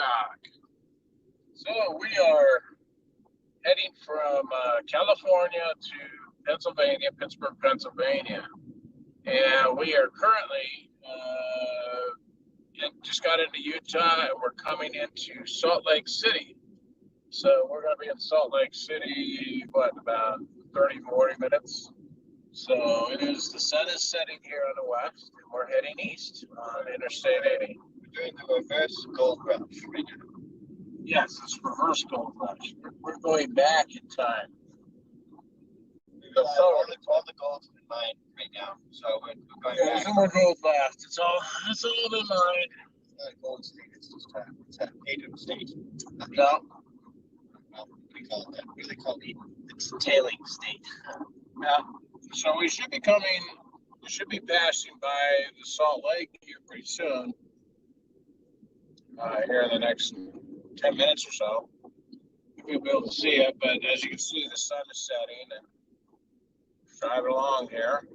talk. So we are heading from California to Pennsylvania, Pittsburgh, Pennsylvania, and we are currently just got into Utah, and we're coming into Salt Lake City. So we're going to be in Salt Lake City, about 30, 40 minutes. So the sun is setting here on the west, and we're heading east on Interstate 80. We're doing the reverse gold rush right now. Yes, it's reverse gold rush. We're going back in time. All the gold's in mind right now, so we're going back. There's no more gold left. It's all in mind. It's not a gold state. It's just it's a native state. No. Well, we call it that. We really call it it's a tailing state. Yeah. So we should be passing by the Salt Lake here pretty soon. Here in the next 10 minutes or so. We'll be able to see it, but as you can see, the sun is setting and driving along here.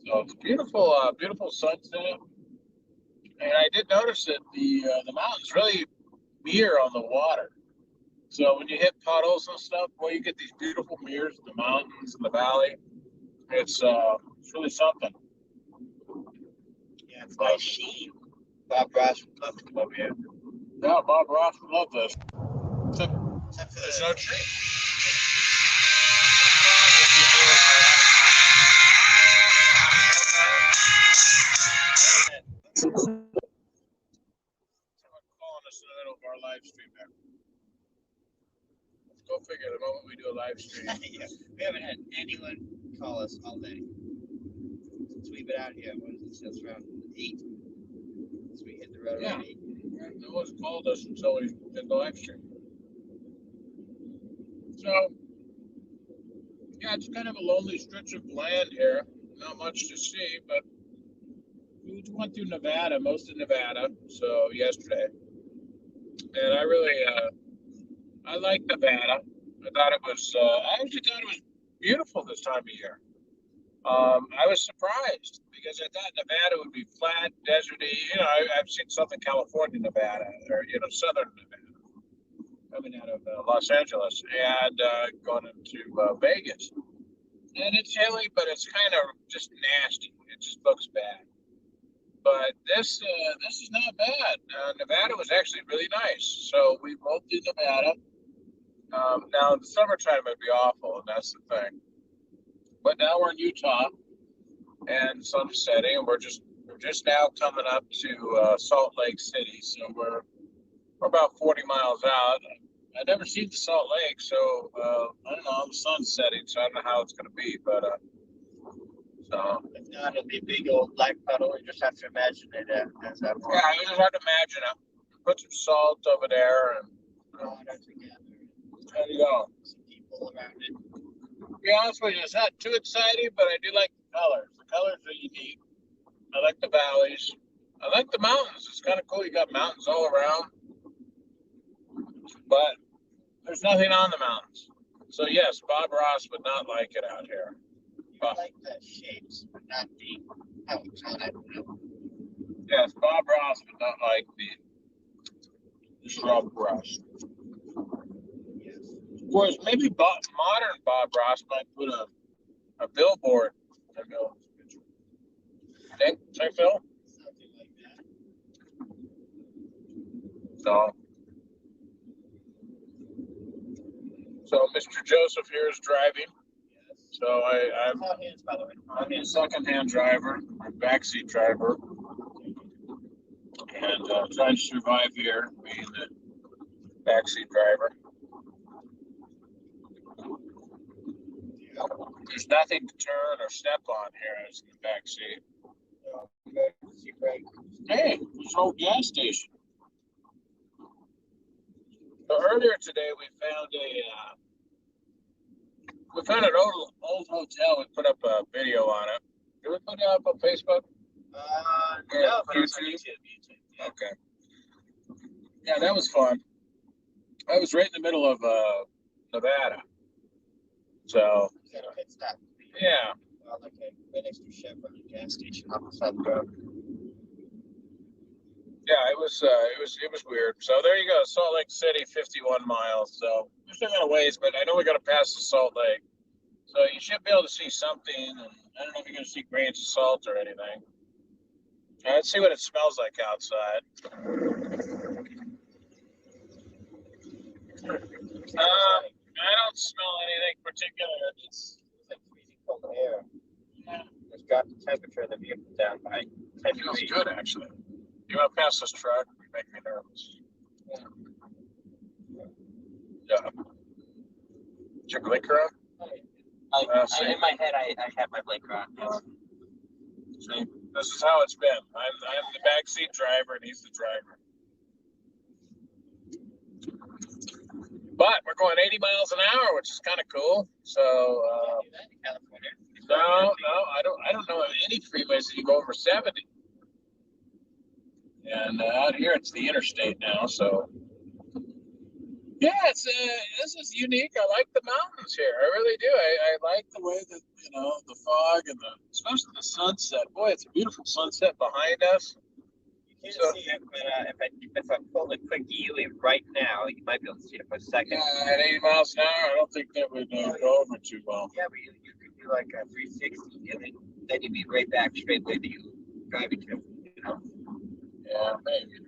So it's beautiful, beautiful sunset. And I did notice that the mountains really mirror on the water. So when you hit puddles and stuff, well, you get these beautiful mirrors of the mountains and the valley. It's really something. Yeah, it's nice sheen. Bob Ross would love to come over here. Yeah, Bob Ross would love this. Except for There's no tree. Someone calling us in the middle of our live stream there. Let's go figure the moment we do a live stream. Yeah, we haven't had anyone call us all day. Since we've been out here, what is it, since around 8? Since we hit the road around 8. No one's called us until we did the live stream. So, yeah, it's kind of a lonely stretch of land here. Not much to see, but we went through Nevada, most of Nevada, so yesterday. And I really, I like Nevada. I actually thought it was beautiful this time of year. I was surprised because I thought Nevada would be flat, deserty. I've seen Southern California, Nevada, or Southern Nevada, coming out of Los Angeles and going into Vegas. And it's hilly, but it's kind of just nasty. It just looks bad. But this is not bad. Nevada was actually really nice. So we both did Nevada. Now in the summertime it'd be awful, and that's the thing. But now we're in Utah, and sun's setting, and we're just now coming up to Salt Lake City. So we're about 40 miles out. I've never seen the Salt Lake, so I don't know. The sun's setting, so I don't know how it's going to be. But so if not, it'll be a big old black puddle. You just have to imagine it as that. Yeah, you just have to imagine it. Put some salt over there, and there you go. Some people around it. To be honest with you, it's not too exciting, but I do like the colors. The colors are unique. I like the valleys. I like the mountains. It's kind of cool. You got mountains all around, but there's nothing on the mountains. So yes, Bob Ross would not like it out here. You like the shapes, but not the how it's on it. Yes, Bob Ross would not like the shrub brush. Yes. Of course, maybe modern Bob Ross might put a billboard. Think, Phil? Something like that. So Mr. Joseph here is driving. Yes. So I'm hands, by the way. I'm a second-hand driver, a backseat driver, and trying to survive here, being the backseat driver. There's nothing to turn or step on here as in the back seat. Hey, there's an old gas station. So earlier today we found an old hotel. We put up a video on it. Did we put it up on Facebook? No, but it's on YouTube. Yeah. Okay. Yeah, that was fun. I was right in the middle of Nevada. So. Yeah. Like right next to Chevron gas station on the side of the road. Yeah, it was weird. So there you go, Salt Lake City, 51 miles. So we're still got a ways, but I know we got to pass the Salt Lake. So you should be able to see something. And I don't know if you're going to see grains of salt or anything. Let's see what it smells like outside. I don't smell anything particular. It's like freezing cold air. yeah, It's got the temperature of the vehicle down by 10 it feels degrees. good actually. You want to pass this truck? You make me nervous. Yeah. Is your blinker on? In my head, I have my blinker on. See, this is how it's been. I'm the backseat driver, and he's the driver. But we're going 80 miles an hour, which is kind of cool. So no, I don't know of any freeways that you go over 70. And out here, it's the interstate now. So yeah, this is unique. I like the mountains here. I really do. I like the way that the fog and especially the sunset. Boy, it's a beautiful sunset behind us. You can't see it, but if I pull a quick U right now, you might be able to see it for a second. Yeah, at 80 miles an hour, I don't think that would go over too well. Yeah, but you could do like a 360, and then you'd be right back straight where you driving to. Yeah, maybe.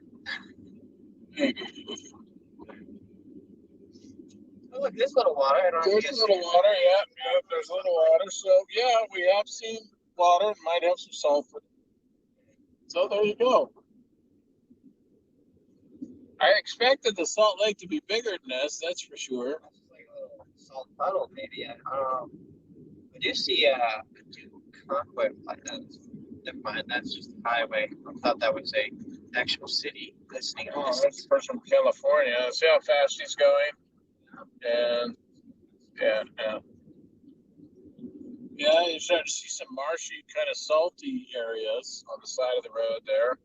Oh, look, there's a little water. There's a little water, yeah, there's a little water. So, yeah, we have seen water. It might have some sulfur. So, there you go. I expected the Salt Lake to be bigger than this, that's for sure. Like a little salt puddle, maybe. I do see Conquest like that. Never mind, that's just a highway. I thought that was a actual city listening. Oh, that's the person from California. See how fast he's going? And yeah, you start to see some marshy, kind of salty areas on the side of the road there.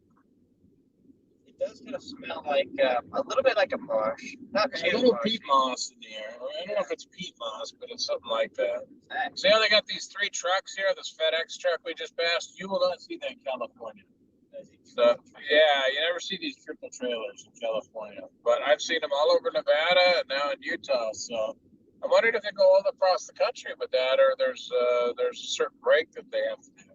It does kind of smell like a little bit like a marsh. Not There's too a little marshy. peat moss in the air. I don't know if it's peat moss, but it's something like that. See how they got these 3 trucks here? This FedEx truck we just passed. You will not see that in California. So yeah, you never see these triple trailers in California, but I've seen them all over Nevada and now in Utah. So I'm wondering if they go all across the country with that, or there's a certain break that they have to do.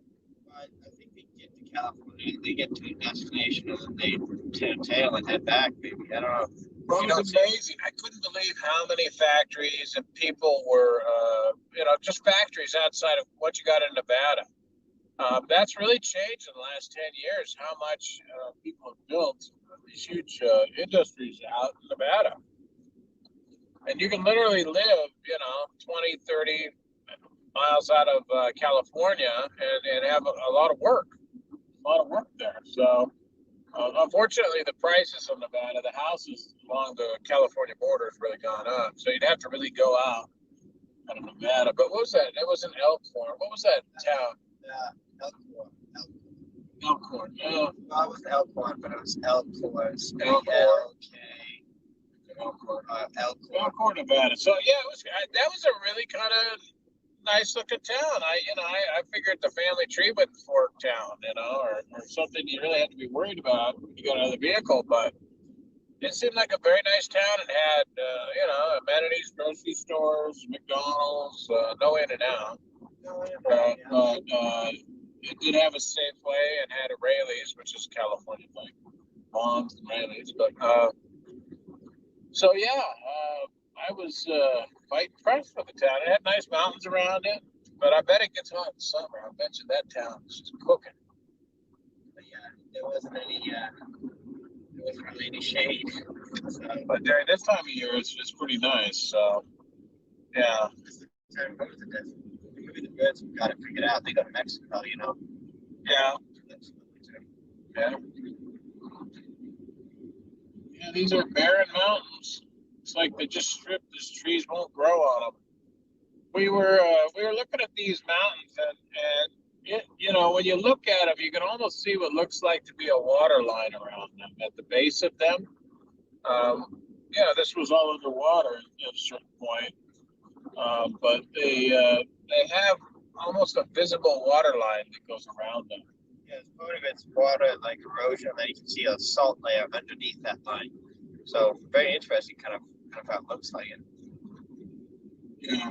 I think they get to California, they get to a destination, and then they turn tail and head back. Maybe I don't know. Well, it was amazing. I couldn't believe how many factories and people were, just factories outside of what you got in Nevada. That's really changed in the last 10 years, how much people have built these huge industries out in Nevada. And you can literally live, 20, 30 miles out of California and have a lot of work there. So unfortunately, the prices of Nevada, the houses along the California border has really gone up. So you'd have to really go out of Nevada. But what was that? It was an Elkhorn. What was that town? Elkhorn. Well, it was Elkhorn, but it was Elkhorn. Elkhorn, Nevada. So yeah, that was a really kind of nice looking town. I figured the family tree would fork town, or something you really had to be worried about when you got another vehicle. But it seemed like a very nice town. It had amenities, grocery stores, McDonald's, no In and Out. But it did have a Safeway and had a Raley's, which is a California thing. Mom's and Raley's. But so yeah, I was quite impressed with the town. It had nice mountains around it, but I bet it gets hot in summer. I bet you that town is just cooking. But yeah, there wasn't really any shade. So, but during this time of year, it's pretty nice. So yeah. Maybe the birds have got it figured out. They go to Mexico, Yeah. Yeah. Yeah, these are barren mountains. It's like they just stripped. These trees won't grow on them. We were looking at these mountains, and when you look at them, you can almost see what looks like to be a water line around them at the base of them. This was all underwater at a certain point, but they have almost a visible water line that goes around them. Yeah, Because part of it's water, like erosion, and then you can see a salt layer underneath that line. So very interesting, kind of how it looks like it. Yeah.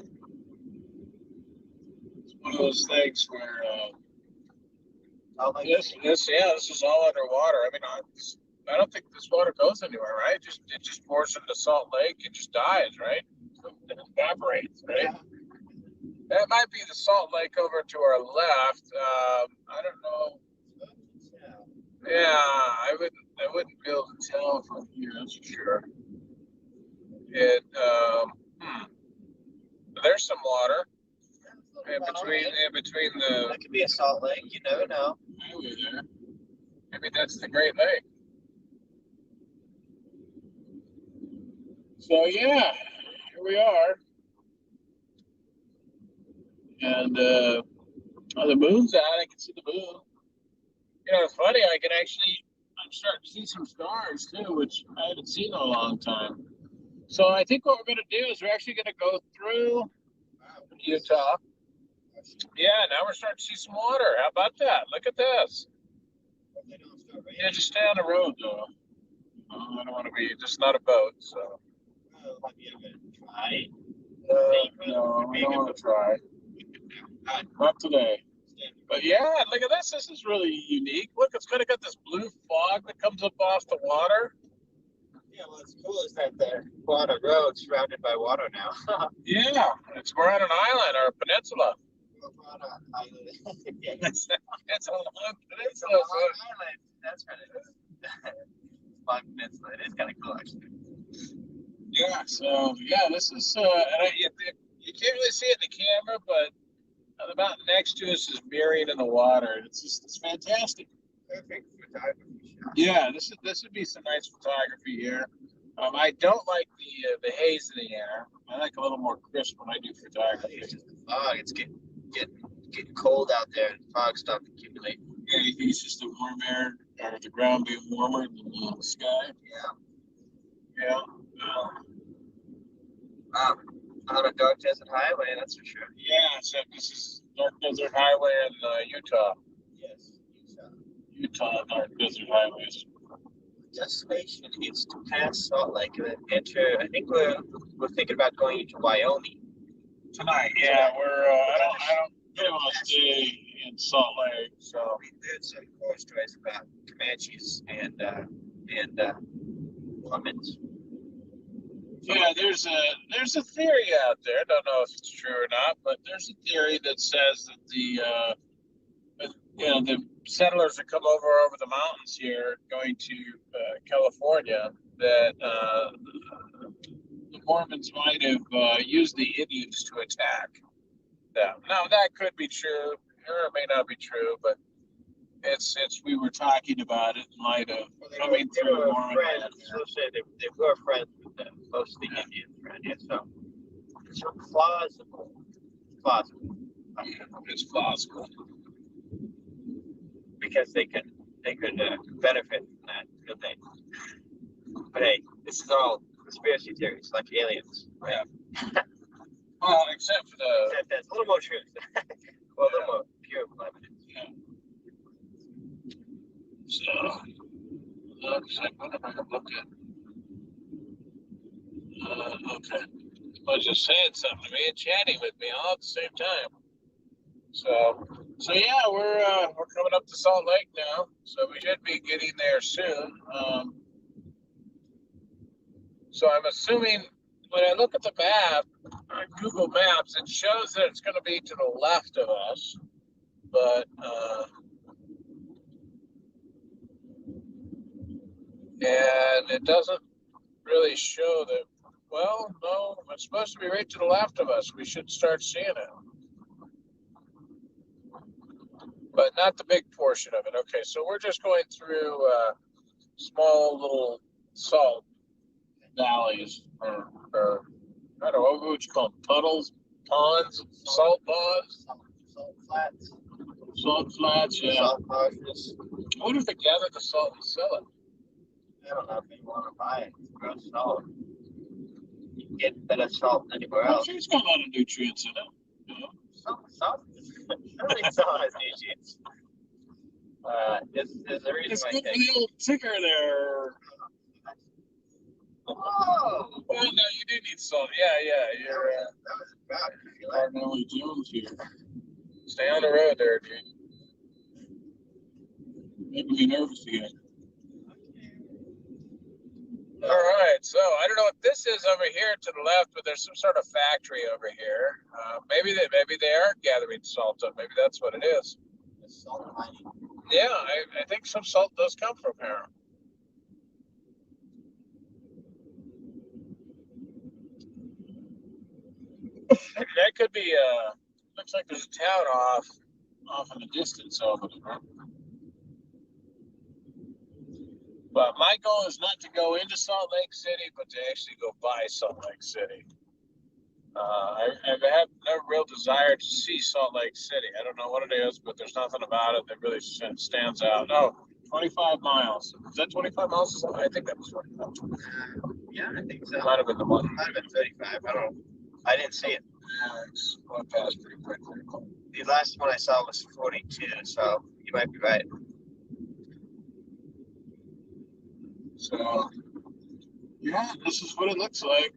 It's one of those things where this is all underwater. I mean, I don't think this water goes anywhere, right? It just pours into Salt Lake and just dies, right? It evaporates, right? Yeah. That might be the Salt Lake over to our left. I don't know. Yeah, I wouldn't be able to tell from here. That's for sure. There's some water in between the. That could be a salt lake. You never know. Highway there. Maybe that's the Great Lake. So yeah, here we are, and the moon's out. I can see the moon. You know, it's funny. I'm starting to see some stars too, which I haven't seen in a long time. So I think what we're going to do is we're actually going to go through Utah. Yeah, now we're starting to see some water. How about that? Look at this. Yeah, just stay on the road though. I don't want to be just not a boat. So. Have you ever tried? No, I don't want to try. Not today. But yeah, look at this. This is really unique. Look, it's kind of got this blue fog that comes up off the water. Yeah, what's cool is that we're on a road surrounded by water now. Yeah, we're on an island or a peninsula. We're on an island. It's a long peninsula. It's a long island. That's what it is. Long peninsula. It is kind of cool, actually. Yeah. So yeah, this is and you can't really see it in the camera, but the mountain next to us is mirroring in the water. It's fantastic. Perfect photography shot. Yeah, this would be some nice photography here. I don't like the haze in the air. I like a little more crisp when I do photography. It's just the fog. It's getting cold out there, and fog stopped accumulating. Yeah, you think it's just the warm air, or the ground being warmer than the sky? Yeah. Yeah. On a dark desert highway, that's for sure. Yeah, so this is Dark Desert Highway in Utah. Yes, Utah Dark Desert Highways. Destination is to pass Salt Lake and then enter. I think we're thinking about going into Wyoming tonight. Yeah, I don't really want to stay in Salt Lake. So we heard some horror stories about Comanches and Mormons. Yeah, there's a theory out there. I don't know if it's true or not, but there's a theory that says that the settlers that come over the mountains here, going to California, that the Mormons might have used the Indians to attack them. Now that could be true, or it may not be true, but we were talking about it in light of coming through Mormon. They were friends with them, most of the Indians around here, so it's plausible. It's plausible because they could benefit from that, could they? But hey, this is all conspiracy theories, like aliens. Yeah. Well, except there's a little more truth. Well, a little more pure evidence. Yeah. So, looks like what am I looking? Okay. I was just saying something to me and chatting with me all at the same time. So yeah, we're coming up to Salt Lake now, so we should be getting there soon. So I'm assuming when I look at the map on Google Maps, it shows that it's going to be to the left of us, but and it doesn't really show that. Well, no, it's supposed to be right to the left of us. We should start seeing it. But not the big portion of it. Okay, so we're just going through small little salt valleys, or I don't know, what would you call them? Puddles, ponds, salt ponds? Salt flats. Salt flats, yeah. Salt marshes. I wonder if they gather the salt and sell it. I don't know if you want to buy it. It's gross salt. You can get better salt than anywhere else. It's got a lot of nutrients in it. You know? Salt. I don't think salt has nutrients. There's a reason It's why I good for take. the old ticker there. Oh, Well, no, you do need salt. Yeah. You're that was about Cardinally Jones here. Stay on the road there, dude. Making me nervous again. All right, so I don't know what this is over here to the left, but there's some sort of factory over here. Maybe they are gathering salt up. Maybe that's what it is. Salt mining. Yeah, I think some salt does come from here. That could be. Looks like there's a town off in the distance over there. But my goal is not to go into Salt Lake City, but to actually go by Salt Lake City. I have no real desire to see Salt Lake City. I don't know what it is, but there's nothing about it that really stands out. Oh, 25 miles. Is that 25 miles? I think that was 25. Yeah, I think so. Might have been the one. Might have been 35. I don't know. I didn't see it. Yeah, it's going past pretty quickly. The last one I saw was 42, so you might be right. So, yeah, this is what it looks like.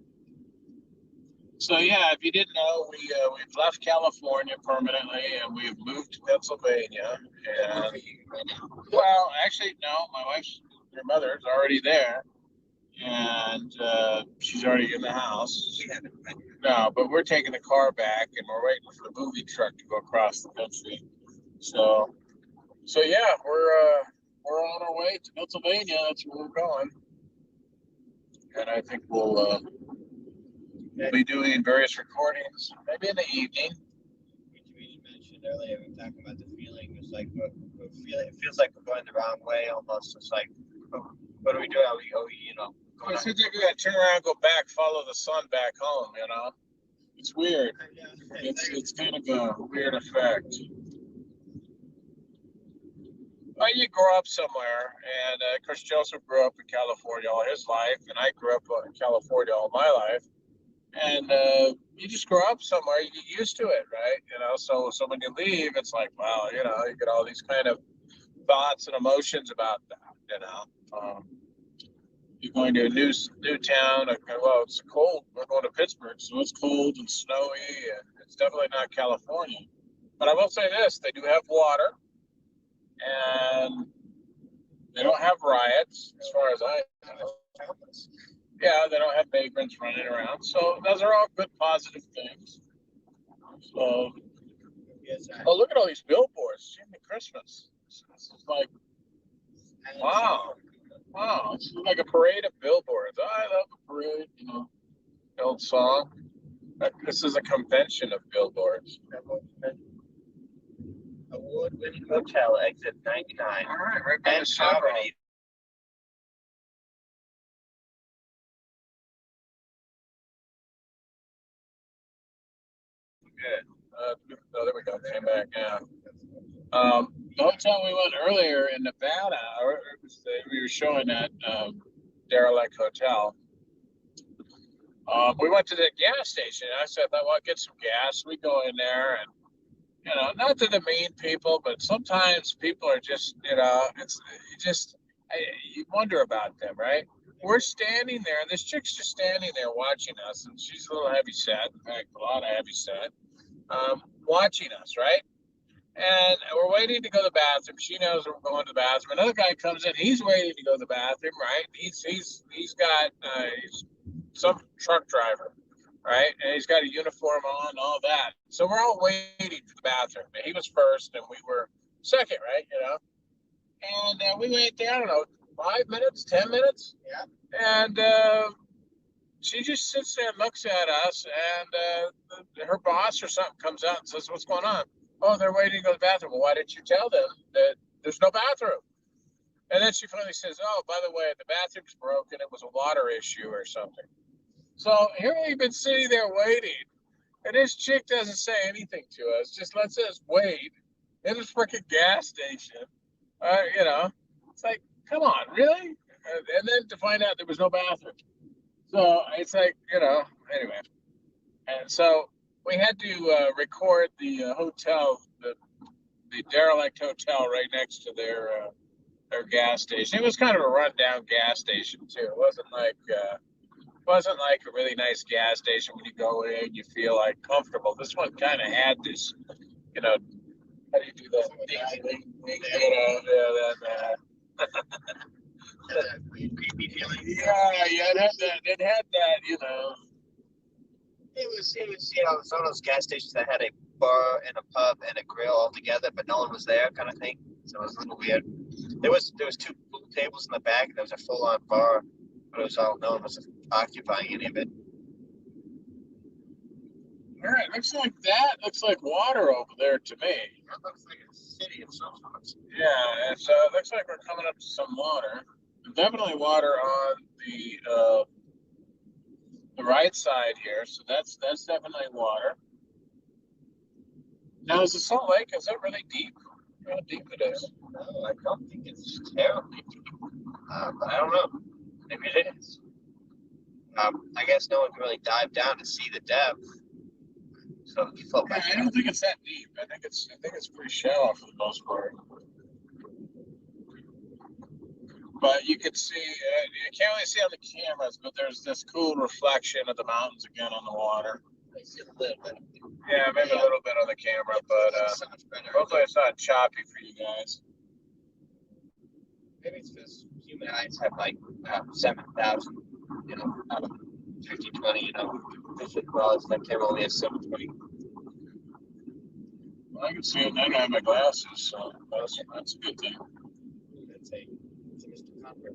So, yeah, if you didn't know, we've left California permanently and we've moved to Pennsylvania. And, well, actually, no, her mother is already there. And she's already in the house. No, but we're taking the car back and we're waiting for the movie truck to go across the country. So yeah, we're on our way to Pennsylvania. That's where we're going, and I think we'll be doing various recordings, maybe in the evening. We mentioned earlier, we were talking about the feeling. It's like it feels like we're going the wrong way almost. It's like, what do we do? Are we It seems like we gotta turn around, go back, follow the sun back home. It's weird. It's kind of a weird effect. Well, you grow up somewhere, and of course Joseph grew up in California all his life, and I grew up in California all my life. And you just grow up somewhere, you get used to it, right? So when you leave, it's like, wow, you get all these kind of thoughts and emotions about that. You're going to a new town. Well, it's cold. We're going to Pittsburgh, so it's cold and snowy, and it's definitely not California. But I will say this: they do have water, and they don't have riots, as far as I know. Yeah, they don't have vagrants running around. So those are all good, positive things. So, oh, look at all these billboards. Jimmy Christmas. This is like, wow. It's like a parade of billboards. I love a parade, the old song. This is a convention of billboards. Award-winning hotel, exit 99. All right, right by the property. Good. Oh, there we go. Came back now. The hotel we went earlier in Nevada, we were showing that derelict hotel. We went to the gas station. I said, well, get some gas. We go in there, and not to demean people, but sometimes people are just, you wonder about them, right? We're standing there, and this chick's just standing there watching us, and she's a little heavy set. In fact, a lot of heavy set, watching us, right? And we're waiting to go to the bathroom. She knows we're going to the bathroom. Another guy comes in. He's waiting to go to the bathroom, right? He's some truck driver, right? And he's got a uniform on and all that. So we're all waiting for the bathroom. And he was first, and we were second, right? And we wait there, I don't know, 5 minutes, 10 minutes. Yeah. And she just sits there and looks at us, and her boss or something comes out and says, "What's going on?" "Oh, they're waiting to go to the bathroom." "Well, why didn't you tell them that there's no bathroom?" And then she finally says, "Oh, by the way, the bathroom's broken. It was a water issue or something." So here we've been sitting there waiting, and this chick doesn't say anything to us, just lets us wait in this freaking gas station. It's like, come on, really? And then to find out there was no bathroom. So it's like, anyway. And so we had to record the hotel, the the derelict hotel right next to their gas station. It was kind of a rundown gas station too. It wasn't like a really nice gas station when you go in, you feel like comfortable. This one kind of had this, you know, how do you do that? Creepy feeling. Yeah, it had that, It was, you know, some of those gas stations that had a bar and a pub and a grill all together, but no one was there, kind of thing. So it was a little weird. There was two pool tables in the back, and there was a full-on bar, but it was all no one was occupying any of it. All right, looks like water over there to me. That looks like a city of some sorts. Yeah, and so it looks like we're coming up to some water. Definitely water on the right side here, so that's definitely water. Now, is the Salt Lake, is it really deep? How deep it is? No, I don't think it's terribly deep. But I don't know. Maybe it is. I guess no one can really dive down to see the depth. So you float back. I don't think it's that deep. I think it's pretty shallow for the most part. But you could see, you can't really see on the cameras, but there's this cool reflection of the mountains again on the water. I see a little bit. Yeah, maybe a little bit on the camera, but hopefully it's not choppy for you guys. Maybe it's because human eyes have like 7,000, you know, out of 50, 20, you know, vision, well, it's that camera only has 720. Well, I can see it. I don't have my glasses, so that's a good thing. That's a Mr. Copper.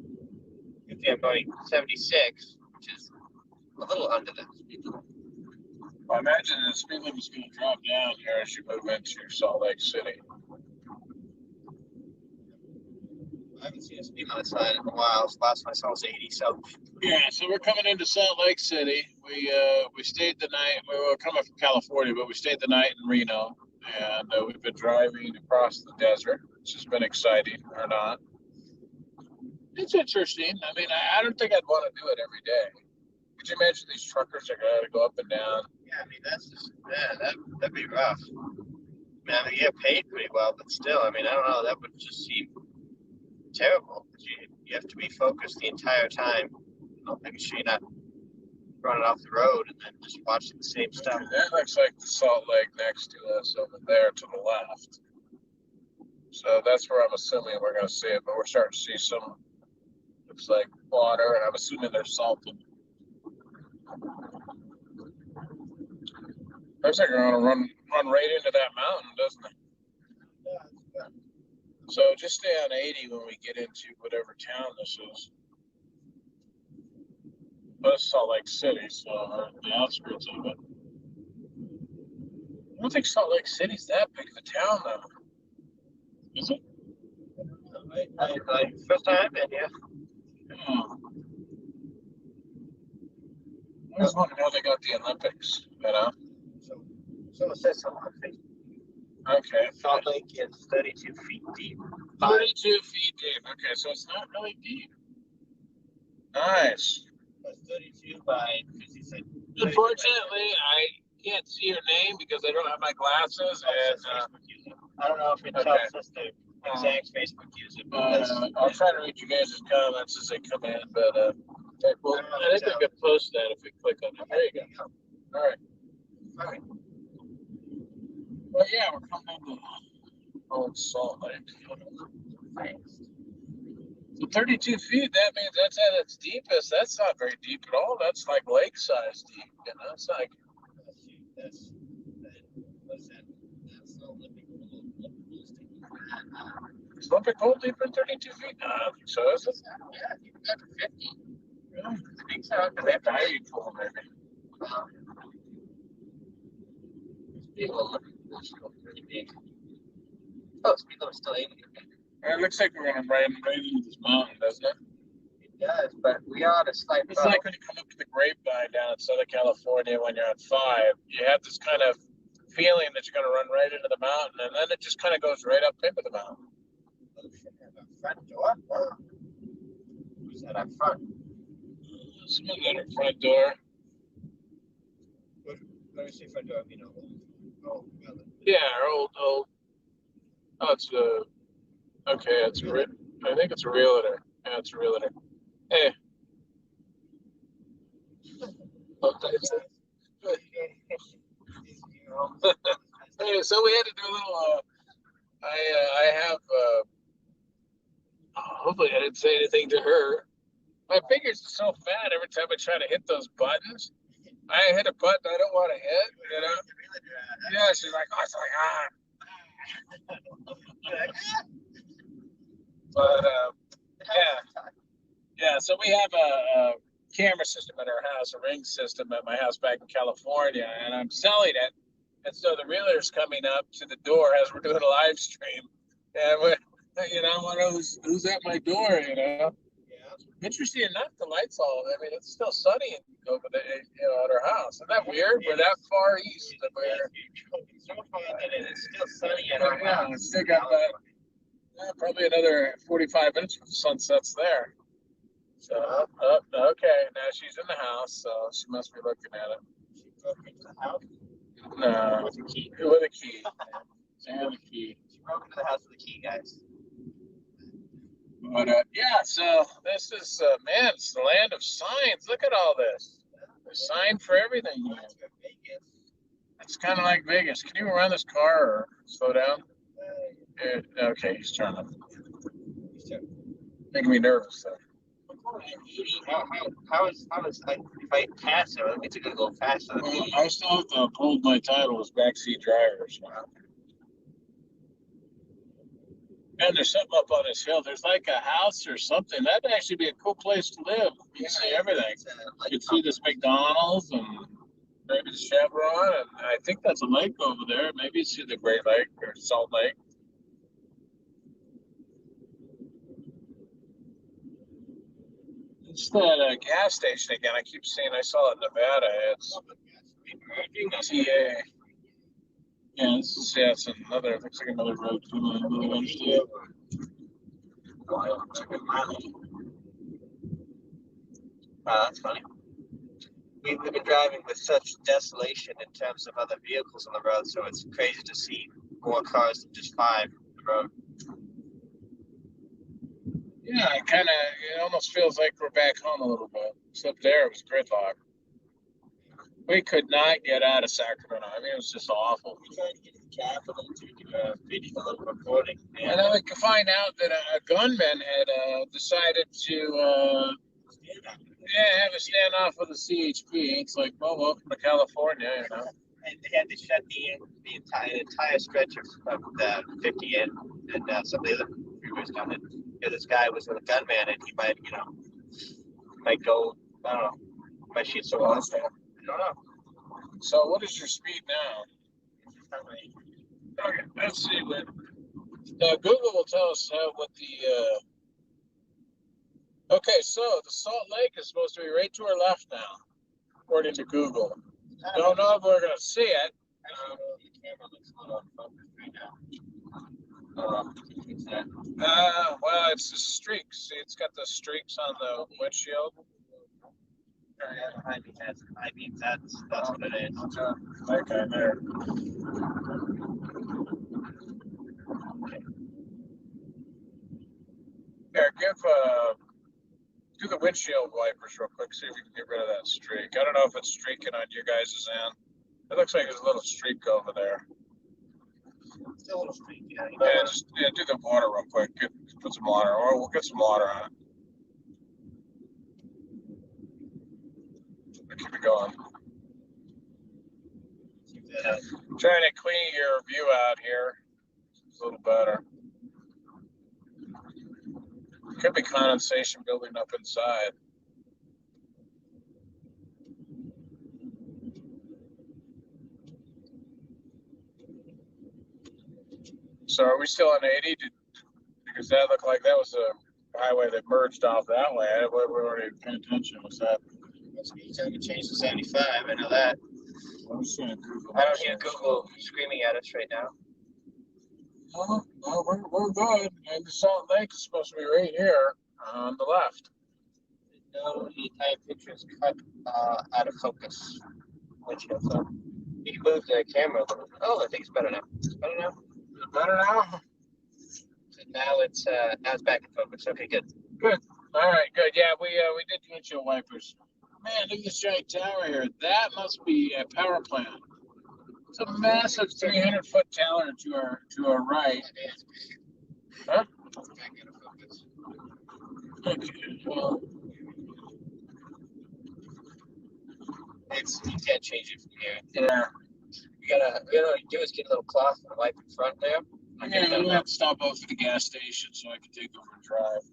Good thing I'm going 76, which is a little under the speed limit. Well, I imagine the speed limit is going to drop down here as you move into Salt Lake City. I haven't seen a speed limit sign in a while. So last one I saw was 80. So yeah, so we're coming into Salt Lake City. We stayed the night. We were coming from California, but we stayed the night in Reno, and we've been driving across the desert, which has been exciting or not. It's interesting. I mean, I don't think I'd want to do it every day. Could you imagine these truckers are going to go up and down? Yeah, I mean that's just that'd be rough. I mean, you get paid pretty well, but still, I mean, I don't know. That would just seem terrible. You have to be focused the entire time. You know, making sure you're not running off the road and then just watching the same stuff. That looks like the Salt Lake next to us over there to the left. So that's where I'm assuming we're going to see it, but we're starting to see some, looks like water, and I'm assuming there's salted. Looks like we're going to run right into that mountain, doesn't it? Yeah. So just stay on 80 when we get into whatever town this is. But it's Salt Lake City, so the outskirts of it. I don't think Salt Lake City's that big of a town, though. Is it? I first time, and yeah. I just want to know they got the Olympics, you know? So it says something on Facebook. Okay. Salt Lake is 32 feet deep. 32 feet deep. Okay, so it's not really deep. Nice. That's 32 by 56. Unfortunately, I can't see your name because I don't have my glasses. And I don't know if it tells us the exact Facebook user. I'll try to read you guys' comments as they come in, but I think we can post that if we click on it. There you go. All right. Well, yeah, we're coming into Old Salt Lake. So 32 feet, that means that's at its deepest. That's not very deep at all. That's like lake size deep. You know, it's like. Is Olympic pool deeper than 32 feet? No, I don't think so, is it? Yeah, I think it's up to 50. Really? I think so. Because they have to diving pool, maybe. Pretty big. Oh, speed limit's still 80. It looks like we're going to run right into this mountain, doesn't it? It does, but we are on a slight It's like when you come up to the grapevine down in Southern California when you're on 5, you have this kind of feeling that you're going to run right into the mountain, and then it just kind of goes right up into the mountain. Front door? Who's that up front? Someone's at our front door. Let me see front door. You know. Oh, yeah, our old Oh, it's okay. I think it's a realtor. Yeah, it's a realtor. Hey, okay. Hey, so we had to do a little. I have. Hopefully, I didn't say anything to her. My fingers are so fat every time I try to hit those buttons. I hit a button I don't want to hit. You know. Yeah, she's like, oh, it's like But yeah, yeah. So we have a camera system at our house, a ring system at my house back in California, and I'm selling it. And so the realtor's coming up to the door as we're doing a live stream, and I want to know who's at my door. Yeah. Interesting enough, the lights all. I mean, it's still sunny over there, at our house. Isn't that weird? We're that far east. It's so far that it's still sunny at our Yeah, house. it's still got that. Probably another 45 minutes before the sun sets there. So, okay, now she's in the house, so she must be looking at it. She broke into the house No, with a key. With a key. And a key. She broke into the house with a key, guys. But yeah, so this is man, it's the land of signs. Look at all this. There's a sign for everything here. It's kind of like Vegas. Can you run this car or slow down? Okay, he's turning. Making me nervous though. How is like if I pass it, it's gonna go faster than me. I still have to uphold my title as backseat driver. So. And there's something up on this hill. There's like a house or something. That'd actually be a cool place to live. You can see everything. You can see this McDonald's and maybe the Chevron, and I think that's a lake over there. Maybe you see the Great Lake or Salt Lake. It's that gas station again. I keep saying I saw it in Nevada. It's TA. Yeah, it's another. Looks like another road to another interstate. That's funny. We've been driving with such desolation in terms of other vehicles on the road, so it's crazy to see more cars than just 5 on the road. Yeah, it almost feels like we're back home a little bit. Except there, it was gridlock. We could not get out of Sacramento. I mean, it was just awful. We tried to get to the Capitol to do a video recording. And then we could find out that a gunman had decided to have a standoff with the CHP. It's like, well, welcome to California, And they had to shut the entire stretch of the 50 and some of the other freeways down. This guy was with a gunman, and he might go. I don't know. Might shoot someone else there. I don't know. So, what is your speed now? Okay, let's see. Google will tell us what the. Okay, so the Salt Lake is supposed to be right to our left now, according to Google. Don't know if we're going to see it. The camera looks a little unfocused right now. Well, it's the streaks. See, it's got the streaks on the windshield. I mean, that's what it is. That guy there. Here, do the windshield wipers real quick. See if you can get rid of that streak. I don't know if it's streaking on your guys' end. It looks like there's a little streak over there. Still a little streak, yeah. Yeah, do the water real quick. Put some water, or we'll get some water on it. Keep it going. Trying to clean your view out here. It's a little better. Could be condensation building up inside. So are we still on 80? Because that looked like that was a highway that merged off that way. We already paid attention. What's that? So we can change to 75. I know that. I don't hear Google screaming at us right now. No, we're good. And the Salt Lake is supposed to be right here on the left. No, the entire picture is cut out of focus. So you can move the camera a little bit. Oh, I think it's better now. Better now? Is it better now? Now it's back in focus. Okay, good. Good. All right, good. Yeah, we did windshield wipers. Man, look at this giant tower here. That must be a power plant. It's a massive 300-foot tower to our right. Huh? Back into focus. Okay. Well, You can't change it from here. yeah. You gotta do is get a little cloth and wipe in front there. Yeah, I'm gonna have to stop off at the gas station so I can take over and drive.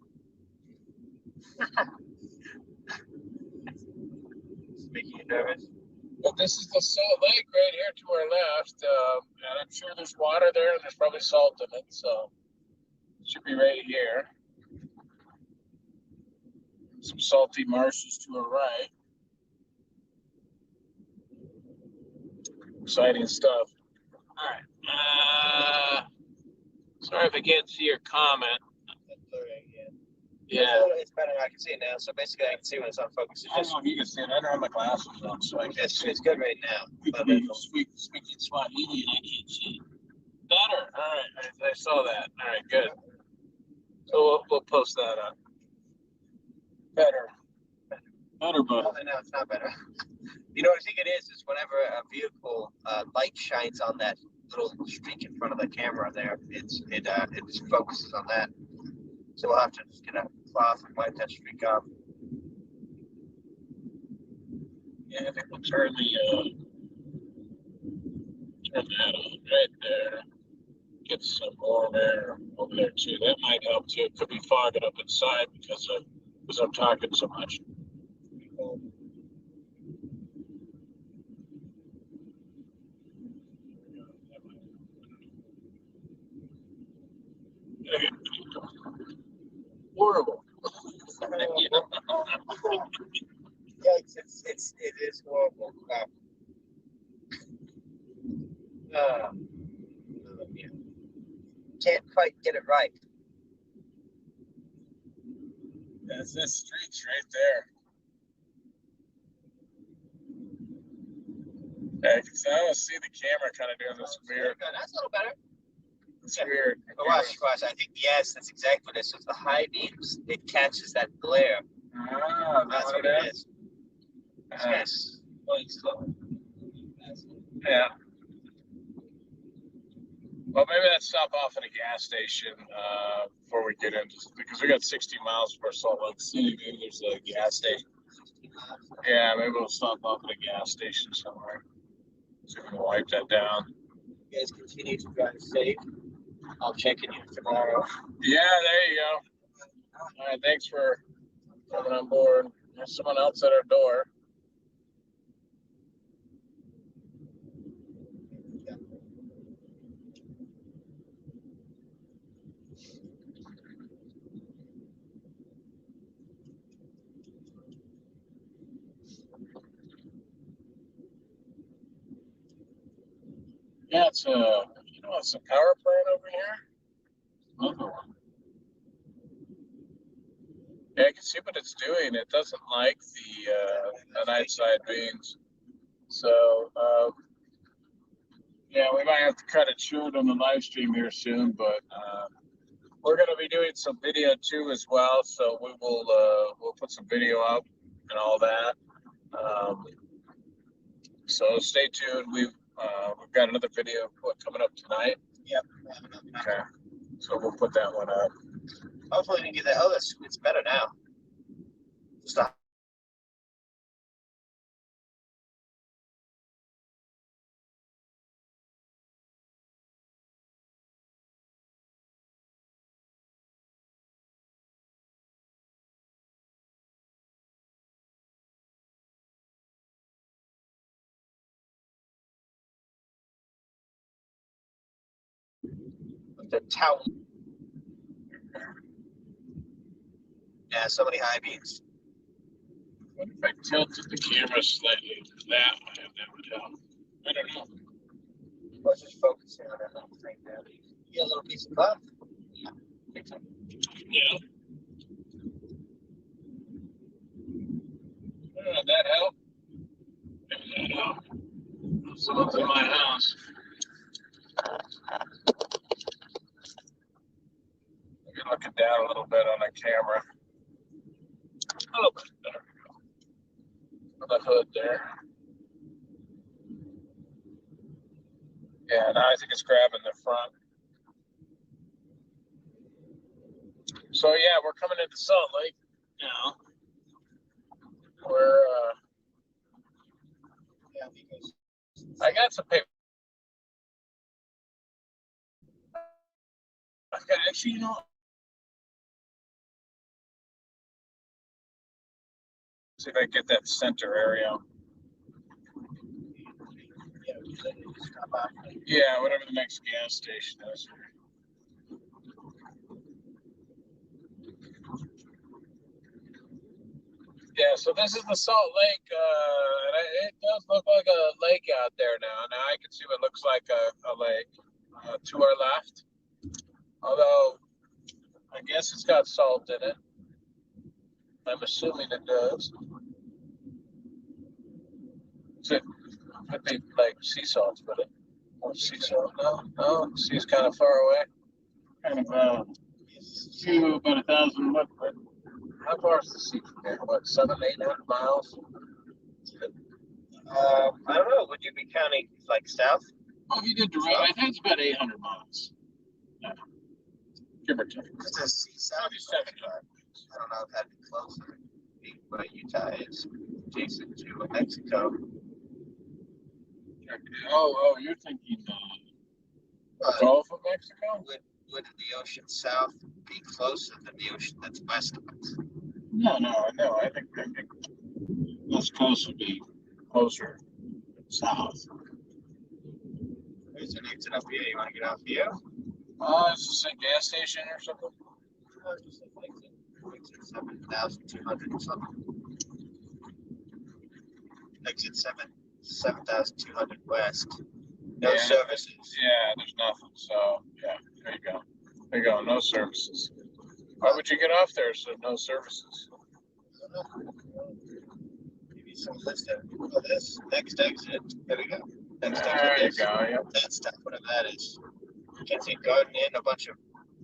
It's making you nervous. But this is the Salt Lake right here to our left, and I'm sure there's water there and there's probably salt in it, so it should be right here. Some salty marshes to our right. Exciting stuff. All right. Sorry if I can't see your comment. Yeah. It's better. I can see it now. So basically, I can see when it's on focus. I don't know if you can see it. I don't have my glasses on, so I can't see. It's good right now. You could be speaking Swahili and I can't see. Better. All right. I saw that. All right. Good. So we'll post that up. Better. Better, but No, it's not better. You know what I think it is whenever a vehicle light shines on that little streak in front of the camera there, it just focuses on that. So we'll have to just get a cloth and wipe that streak off. yeah, I think we'll turn that on right there. Get some more air over there too. That might help too. It could be fogging up inside because I'm talking so much. Horrible. Yikes! It is horrible. Yeah. Can't quite get it right. That's this street's right there. Yeah, because I don't see the camera kind of doing this weird. That's a little better. It's weird. But watch. I think yes, that's exactly what it is. So it's the high beams. It catches that glare. Ah, That's what it is. Yes. Yeah. Well, maybe let's stop off at a gas station before we get into, because we got 60 miles for Salt Lake City. Maybe there's a gas station. Yeah, maybe we'll stop off at a gas station somewhere. So we can wipe that down. You guys continue to drive safe. I'll check in you tomorrow. Yeah, there you go. All right, thanks for coming on board. There's someone else at our door. Yeah, it's a power plant over here. Another one. Yeah, I can see what it's doing. It doesn't like the night side beams. So, yeah, we might have to cut it short on the live stream here soon, but we're going to be doing some video too as well. So we'll put some video up and all that. So stay tuned. We've got another video coming up tonight. Yep. Okay. So we'll put that one up. Hopefully we can get that. Oh, it's better now. Stop. The towel. Yeah, so many high beams. What if I tilted the camera slightly that way? That would help. I don't know. Let's just focus on that little thing there. You get a little piece of cloth. Yeah. Yeah. That help? Maybe that help. Someone's in my house. camera. Oh, there we go. On the hood there. Yeah, now I think it's grabbing the front. So yeah, we're coming into Salt Lake now. We're because I got some paper. Actually, you know, see if I can get that center area. Yeah, whatever the next gas station is. Yeah, so this is the Salt Lake, and it does look like a lake out there now. Now I can see what looks like a lake to our left. Although, I guess it's got salt in it. I'm assuming it does. It could be like sea salt, but it won't sea salt. No, sea's kind of far away. Kind of about 1,000. What? How far is the sea from here? What, 700-800 miles? I don't know. Would you be counting like south? Oh, if you did direct, I think it's about 800 miles. Yeah. Give or take. Because the sea south. Maybe 700. I don't know if that'd be closer. But Utah is adjacent to Mexico. Oh, you're thinking Gulf of Mexico? Would the ocean south be closer than the ocean that's west of us? No. I think this coast would be closer south. There's an exit up here. You want to get off here? It's just a gas station or something. Exit 7,200 or something. Exit 7,200 west. No services. Yeah, there's nothing. So yeah, there you go. There you go. No services. Why would you get off there? So no services. Maybe some list of this next exit. There we go. Next exit. There you go. Yep. That stuff. Whatever that is. You can see Garden Inn, a bunch of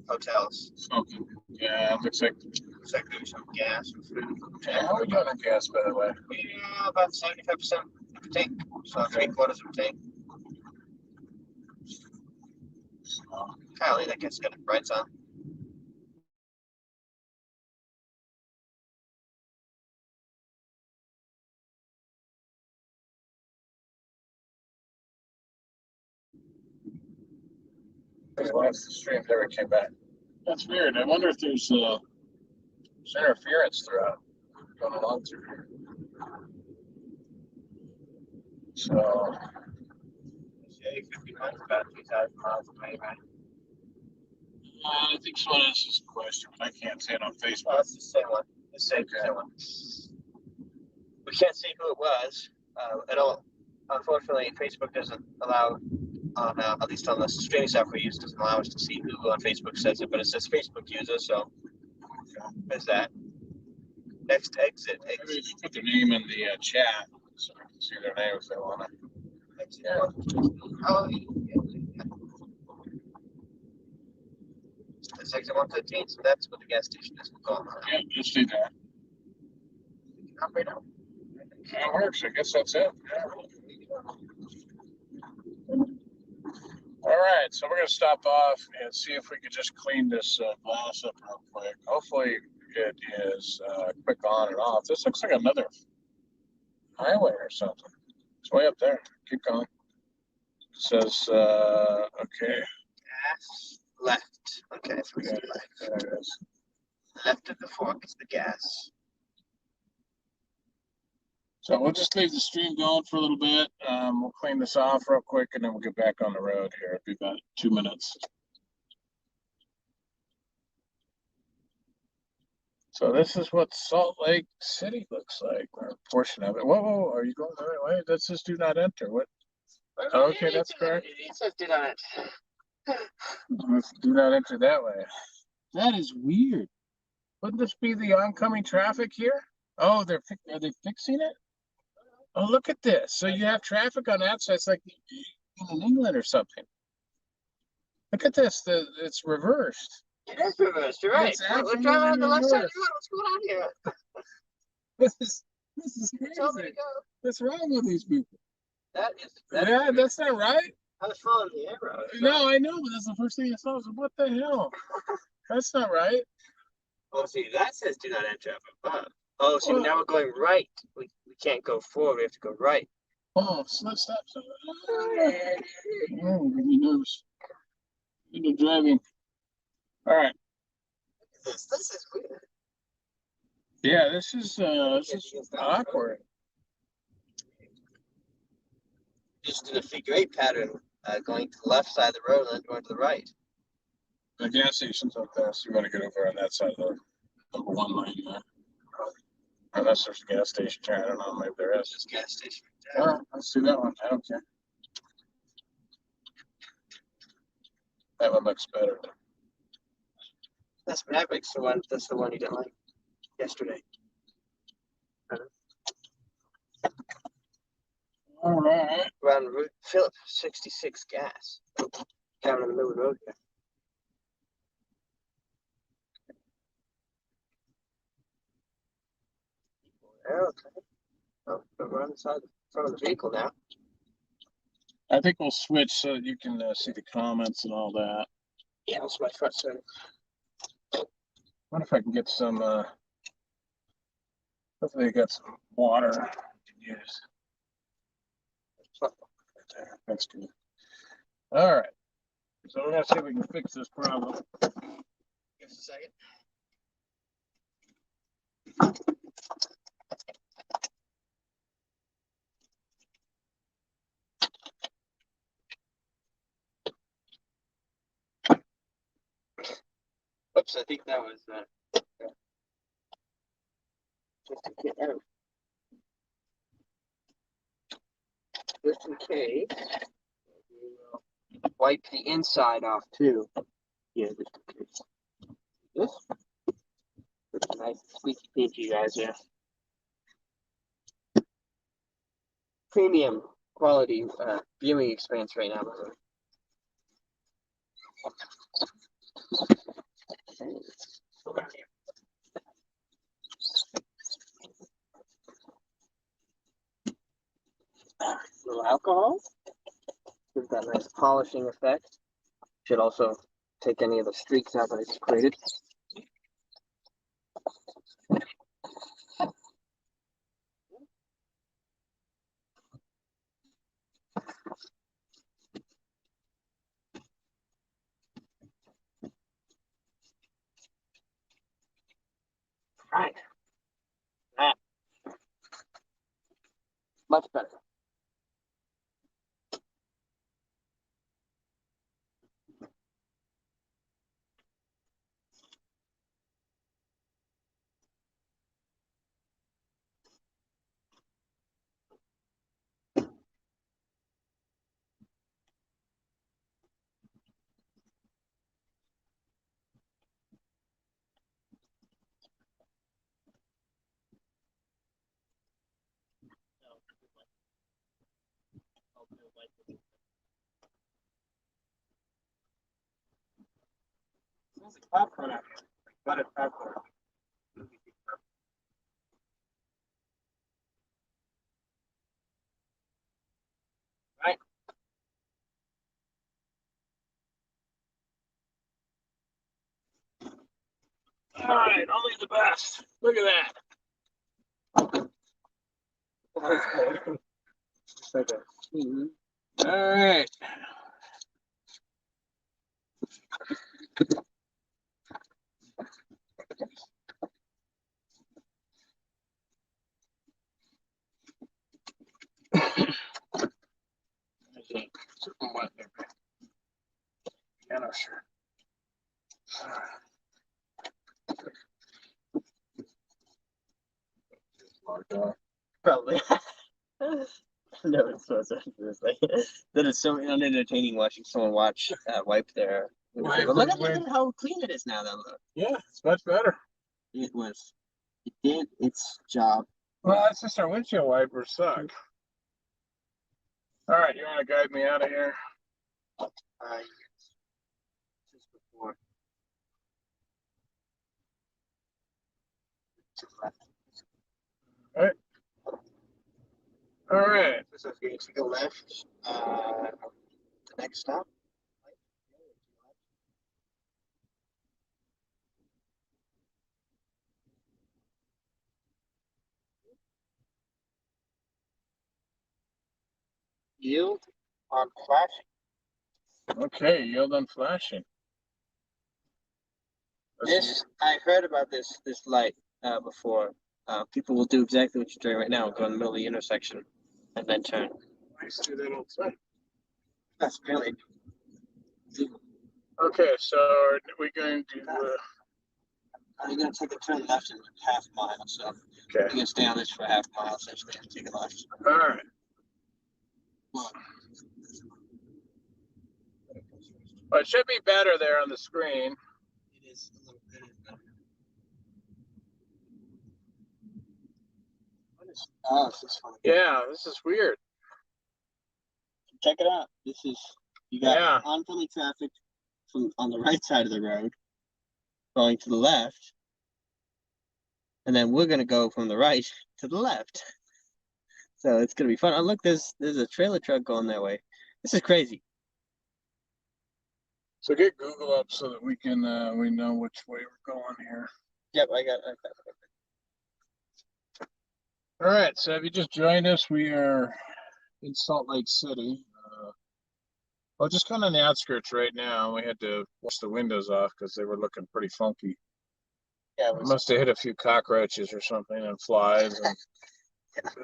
hotels. Okay. Yeah, it looks like. Looks like there's some gas and food. Yeah, how are we doing on gas, by the way? Yeah, about 75% of the tank. So Okay. 3/4 of the tank. Golly, that gets got the brights on. Once the stream never came back. That's weird. I wonder if there's interference throughout going along through here. So Yeah, it could be about 2,000 miles away, right? I think someone asked this question, but I can't say it on Oh, Facebook. it's the same one. The same one. We can't see who it was at all. Unfortunately, Facebook doesn't allow, on at least on the streaming software we use, doesn't allow us to see who on Facebook says it, but it says Facebook user, so there's that. Next exit. Maybe if you put their name in the chat, so I can see their name if they want to. Yeah. Oh, it's exit 113, so that's what the gas station is. We'll go Yeah, let's do that. right now. That works. I guess that's it. Yeah. All right, so we're going to stop off and see if we could just clean this glass up real quick. Hopefully it is quick on and off. This looks like another highway or something. It's way up there. Keep going. It says, okay. Gas left. Okay, so we Yeah, left. there it is. Left of the fork is the gas. So we'll just leave the stream going for a little bit. We'll clean this off real quick, and then we'll get back on the road here. It'll be about 2 minutes. So this is what Salt Lake City looks like, or a portion of it. Whoa, are you going the right way? That says do not enter. What? Okay, that's correct. It says do not. Let's do not enter that way. That is weird. Wouldn't this be the oncoming traffic here? Oh, are they fixing it? Oh, look at this. So you have traffic on that side. It's like in England or something. Look at this. It's reversed. It is reversed. You're right. It's We're driving on the left side of the reversed. road. What's going on here? This is Tell me to crazy. go. What's wrong with these people? That is. Yeah, that's not right. I was following the arrow. No, I know, but that's the first thing I saw. I was like, what the hell? That's not right. Oh, see, that says do not enter up above. Oh, see, now we're going right. We can't go forward. We have to go right. Oh, stop. Oh, make me nervous. Into driving. All right. This is weird. Yeah, this is awkward. Just in a figure eight pattern, going to the left side of the road and then going to the right. The gas station's up there, so you want to get over on that side of the number one lane there. Unless there's a gas station here, I don't know, maybe there is. There's a gas station. All right, let's do that one. I don't care. That one looks better. That's Maverick's the one. That's the one you didn't like yesterday. All right. We're on Route Phillip 66 gas. Down in the middle of the road here. Okay. Oh, we're on the side, front of the vehicle now. I think we'll switch so that you can see the comments and all that. Yeah, that's my front side. What if I can get some, hopefully I got some water to use. Right there. That's good. All right. So we're going to see if we can fix this problem. Just a second. Oops, I think that was just in case, we will wipe the inside off too. Yeah, just in case. This looks nice, squeaky peachy, guys. Yeah, premium quality viewing experience right now. A little alcohol gives that nice polishing effect. Should also take any of the streaks out that it's created. Right. That. Much better. There's a popcorn out here. Buttered popcorn. Right. All right, only the best. Look at that. Okay. All right. Something wet there. Yeah, no, sure. Probably. No, it's so like that is so unentertaining watching someone watch wipe their. Wipe But look at their- how clean it is now. Though, look. Yeah, it's much better. It did its job. Well, that's just our windshield wipers suck. All right, you want to guide me out of here? Yes. Just before. To the left. All right. All right. So if you take a left, the next stop. Yield on flashing. Okay, yield on flashing. This I heard about this light before. People will do exactly what you're doing right now. Go in the middle of the intersection and then turn. I used to do that all the time. That's really. Okay, so are we going to? You're gonna take a turn left in half a mile, so Okay. you're gonna stay on this for half a mile essentially and take a left. All right. Well, Well, it should be better there on the screen. it is a little bit better. Oh, this is funny. Yeah, this is weird. Check it out. This is you got oncoming traffic from on the right side of the road going to the left, and then we're gonna go from the right to the left. So it's gonna be fun. Oh, look, there's a trailer truck going that way. This is crazy. So get Google up so that we can we know which way we're going here. Yep, I got it. All right, so if you just joined us, we are in Salt Lake City. Well, just kind of on the outskirts right now. We had to wash the windows off because they were looking pretty funky. Yeah, We must have hit a few cockroaches or something and flies and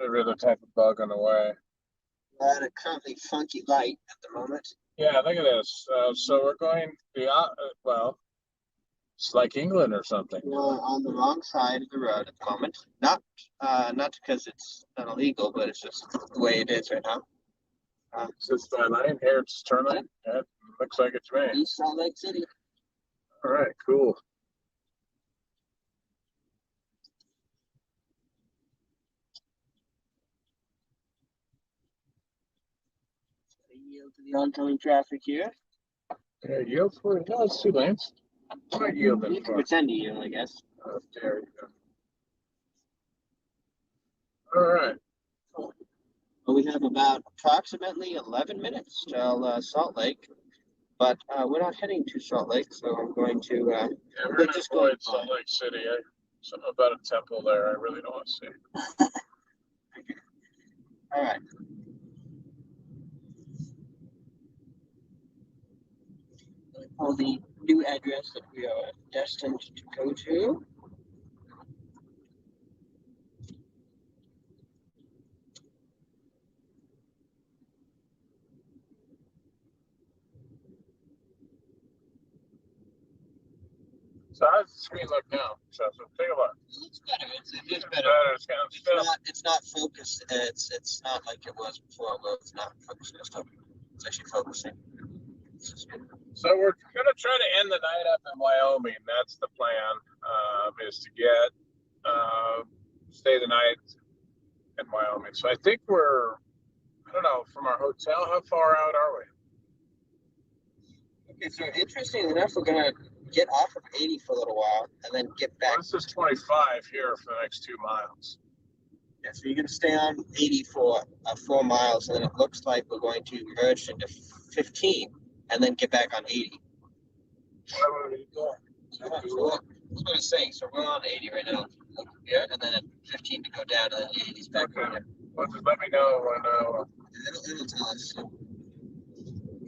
every other type of bug on the way. we're at a currently funky light at the moment. Yeah, look at this. So we're going well, it's like England or something. We're on the wrong side of the road at the moment. Not because it's not illegal, but it's just the way it is right now. It's this lane here. It's turn lane. Yeah, looks like it's me. East Salt Lake City. All right, cool. Yield to the oncoming traffic here. Yeah, yield for no, it's 2 lanes. What yield You can pretend to yield, I guess. There you go. All right. Well, we have about approximately 11 minutes till Salt Lake, but we're not heading to Salt Lake, so I'm going to. Yeah, we're gonna just avoid going Salt Lake City. Something about a temple there I really don't want to see. All right. Well, the new address that we are destined to go to. So how's the screen look now? So take a look. It looks better. It is Better. better. It's kind of still. It's not focused. It's not like it was before. Well, it's not focused. It's actually focusing. So we're gonna try to end the night up in Wyoming. That's the plan. Is to get stay the night in Wyoming. So I think I don't know, from our hotel. How far out are we? Okay, so interesting enough, we're gonna get off of 80 for a little while and then get back. Well, this is 25 here for the next 2 miles. Yeah, so you're gonna stay on 80 for 4 miles, and then it looks like we're going to merge into 15 and then get back on 80. Why would we go? That's what I'm saying. So we're on 80 right now. Yeah, and then at 15 to go down, and then 80's back on there. Well, just let me know when. It'll tell us.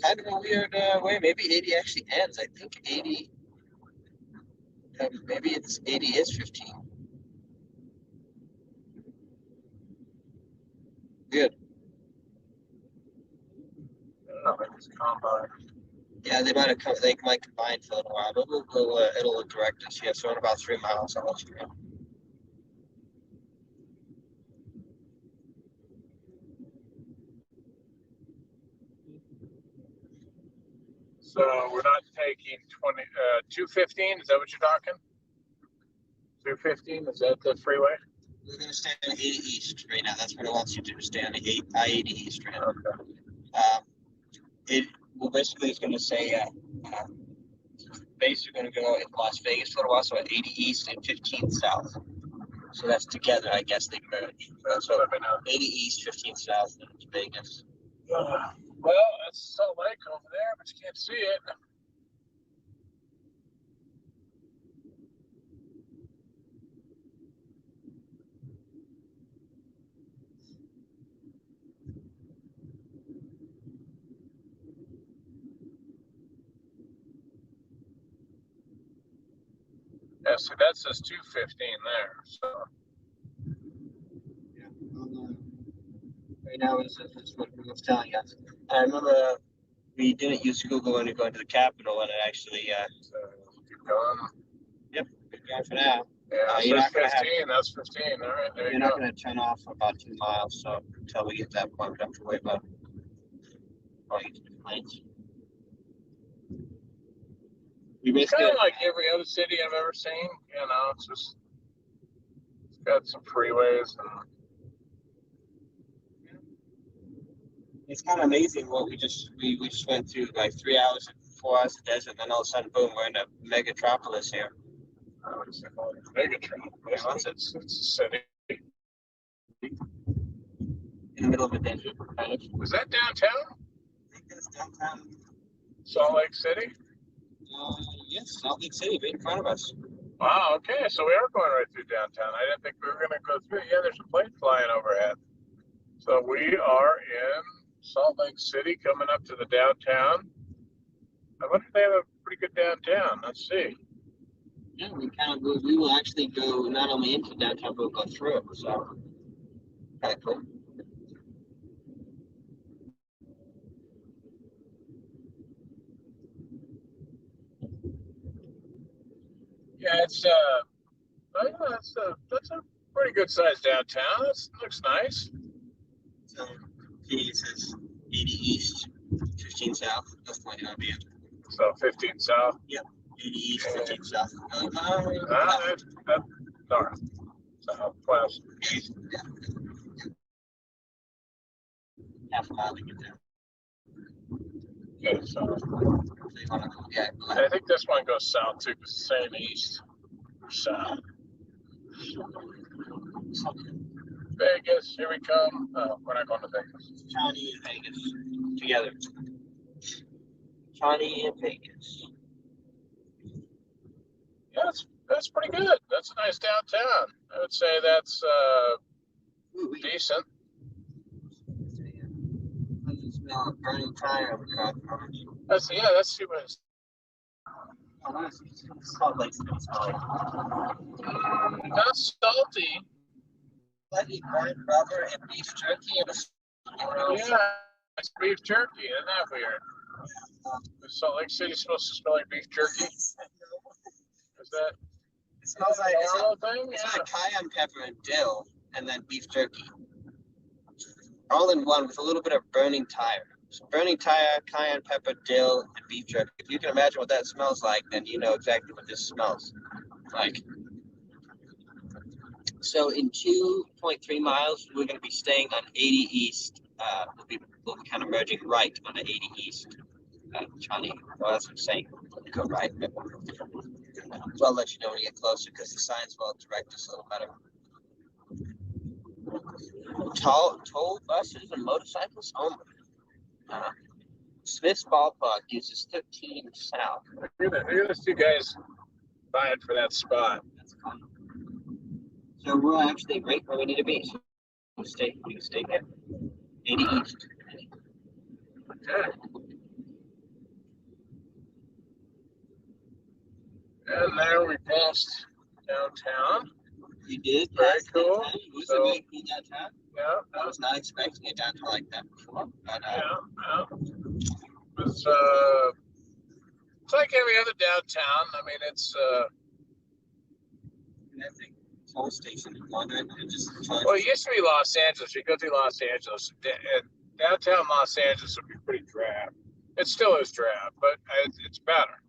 Kind of a weird way. Maybe 80 actually ends. I think 80. Maybe it's 80 is 15. Good. I think it's combine. Yeah, they might combine for a little while, but it'll direct us. Yeah, so in about 3 miles on the screen. So we're not taking 215. Is that what you're talking? 215. Is that the freeway? We're gonna stay on 80 East right now. That's what it wants you to do. Stay on I-80 East right now. Okay. Basically it's gonna say basically gonna go in Las Vegas for a while, so at 80 East and 15 South. So that's together, I guess they merge. So Let me know. 80 east, 15 south, and Vegas. Well, that's Salt Lake over there, but you can't see it. Yeah, see, that says 215 there. So Right now, it's what it's telling us. I remember we didn't use Google when we go into the Capitol, and it actually. so keep going. Yep, good going for now. Yeah, You're so not gonna 15. have. That's 15. All right, there You're you not go. going to turn off for about 2 miles, so until we get to that point, we don't have to worry about going to the planes. We It's basically kind of like every other city I've ever seen. You know, it's just it's got some freeways and it's kind of amazing what we just went through like 3 hours and 4 hours of desert, and then all of a sudden, boom, we're in a megatropolis here. it's like Megatron. It's a city. In the middle of a desert, kind of. Was that downtown? I think that's downtown. Salt Lake City? Yes, Salt Lake City, right in front of us. Wow, okay, so we are going right through downtown. I didn't think we were going to go through. Yeah, there's a plane flying overhead. So we are in Salt Lake City, coming up to the downtown. I wonder if they have a pretty good downtown. Let's see. Yeah, we will actually go not only into downtown, but we'll go through it. So, kind of cool. Yeah, it's that's a pretty good sized downtown. That looks nice. So, he says 80 east, 15 south. That's plenty of you. So 15 south. Yep, 80 east, 15 south. That's north, south, west, east. Yeah. Half a mile to get there. Okay, so Yeah, I think this one goes south too, because it's saying east or south. Vegas, here we come. Oh, we're not going to Vegas. Johnny and Vegas together. Johnny and Vegas. Yeah, that's pretty good. That's a nice downtown. I would say that's decent. Doesn't smell of burning tire. That's too much. Salt Lake City smell like. Not salty. Slightly burnt rubber and beef jerky and Yeah, it's beef jerky. Isn't that weird? Is Salt Lake City supposed to smell like beef jerky? Is that? It smells like a normal thing? It's Yeah. like cayenne pepper and dill, and then beef jerky, all in one with a little bit of burning tire. So burning tire, cayenne pepper, dill, and beef jerky. If you can imagine what that smells like, then you know exactly what this smells like. So in 2.3 miles, we're going to be staying on 80 East. We'll be kind of merging right on the 80 East. Johnny, well, that's what I'm saying. Go right. So I'll let you know when you get closer because the signs will direct us a little better. Toll buses and motorcycles only. Smith's Ballpark uses 13 south. Look at those two guys vying for that spot. That's fun. So we're actually right where we need to be. So we can stay here. 80 East. Okay. And there we passed downtown. You did? Very cool. Was So- it really cool downtown? Yeah, I was not expecting a downtown like that before. But, yeah. It's like every other downtown. I mean, it's toll station in London and just well, it used to be Los Angeles. You go through Los Angeles, and downtown Los Angeles would be pretty drab. It still is drab, but it's better.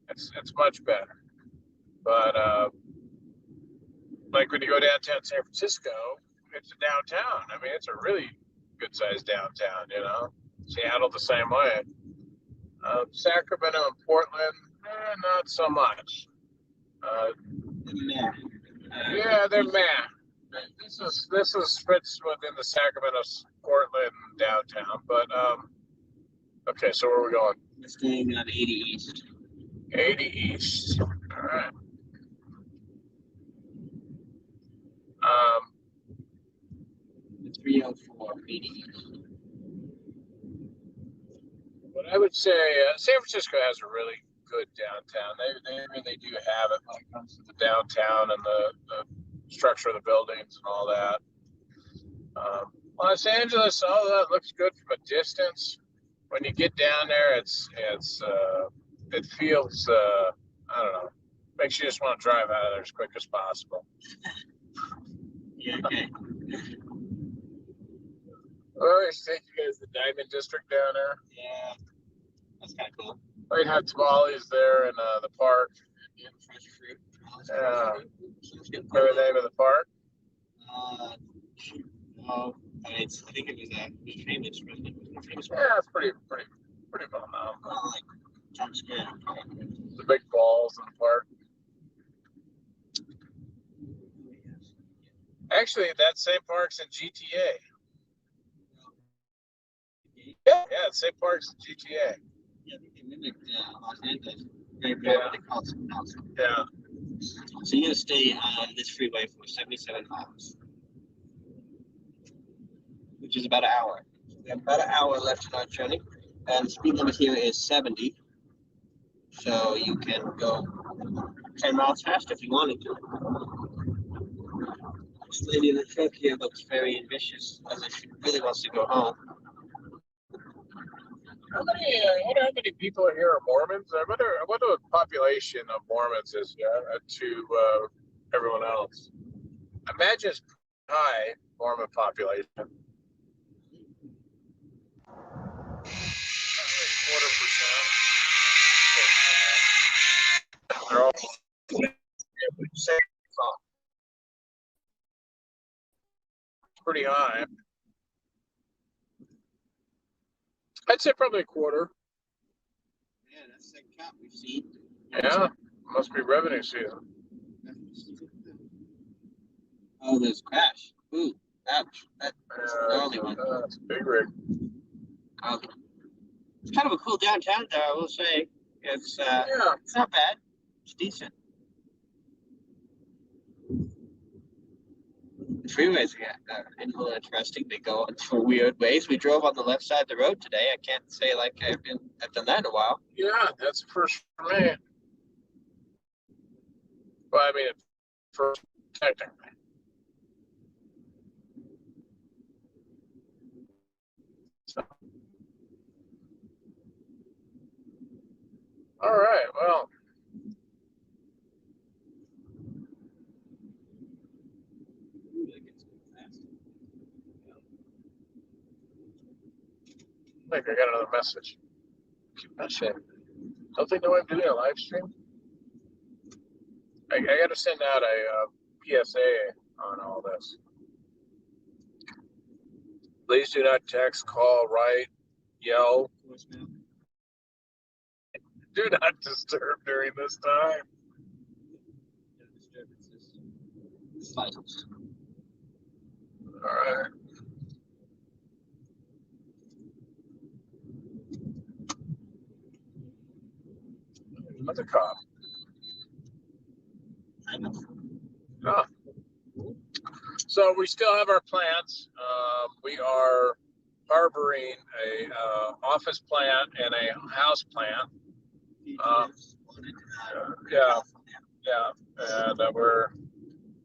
It's much better. But like when you go downtown San Francisco, it's a downtown. I mean, it's a really good sized downtown. You know, Seattle the same way. Sacramento and Portland, not so much. Yeah, they're meh. This is fits within the Sacramento Portland downtown, but okay. So where are we going? We're staying on 80 East. 80 East. All right. Um, 304 80 East. But I would say San Francisco has a really good downtown. They really do have it when it comes to the downtown and the structure of the buildings and all that. Los Angeles, all that looks good from a distance. When you get down there, it feels I don't know, makes you just want to drive out of there as quick as possible. Yeah, okay. I always take you guys to the Diamond District down there. Yeah, that's kind of cool. We'd have tamales there in the park. Yeah, fresh fruit. Yeah. Remember the name of the park? No, I think it was a famous restaurant. Yeah, it's pretty well known. Like jump scare. The big balls in the park. Actually, that same park's in GTA. Yeah, the same park's in GTA. Yeah, I think they mimicked Los Angeles. Very bad. They call it something else. Yeah. So you're gonna stay on this freeway for 77 miles, which is about an hour. We have about an hour left in our journey, and the speed limit here is 70. So you can go 10 miles faster if you wanted to. This lady in the truck here looks very ambitious, as if she really wants to go home. I wonder how many people here are Mormons. I wonder what the population of Mormons is to everyone else. I imagine it's high Mormon population. 0.25%. They're all pretty high. I'd say probably a quarter. Yeah, that's the second cop we've seen. Yeah, must be revenue season. Oh, there's crash. Ooh, ouch. That's the only one. It's a big rig. It's kind of a cool downtown, though, I will say. It's it's not bad. It's decent. The freeways are a little interesting. They go in weird ways. We drove on the left side of the road today. I can't say like I've done that in a while. Yeah, that's first for me. Well, I mean, first technically. So. All right. Well. I think I got another message. Don't they know I'm doing a live stream? I got to send out a PSA on all this. Please do not text, call, write, yell. Do not disturb during this time. All right. Another cop. Oh. So we still have our plants. We are harboring a office plant and a house plant. And